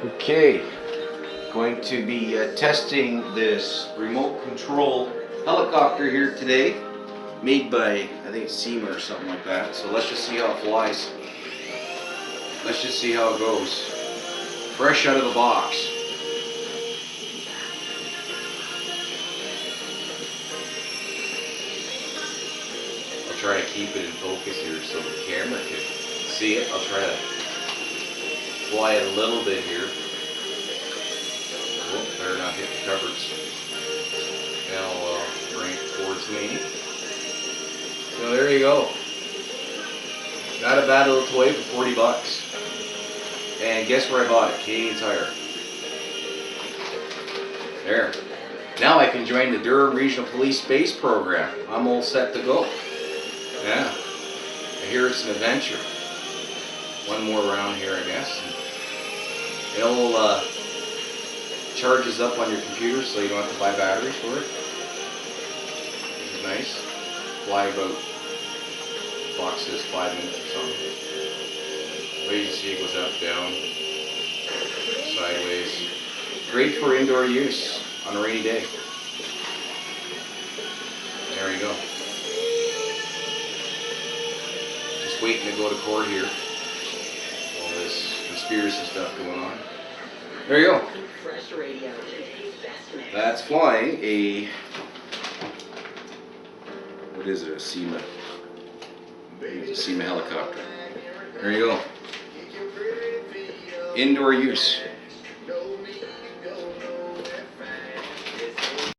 Okay, going to be testing this remote control helicopter here today, made by, I think it's Syma or something like that. So let's just see how it flies. Let's just see how it goes. Fresh out of the box. I'll try to keep it in focus here so the camera can see it. I'll try to fly it a little bit here. Oh, better not hit the cupboards. Now I'll bring it towards me. So there you go. Not a bad little toy for 40 bucks. And guess where I bought it? Canadian Tire. There. Now I can join the Durham Regional Police Space Program. I'm all set to go. Yeah. I hear it's an adventure. One more round here, I guess. It'll charges up on your computer so you don't have to buy batteries for it. This is nice. Fly about, box says 5 minutes or something. Wait to see it goes up, down, sideways. Great for indoor use on a rainy day. There you go. Just waiting to go to court here. All this conspiracy stuff going on. There you go. That's flying a, what is it, a Syma? It's a Syma helicopter. There you go. Indoor use.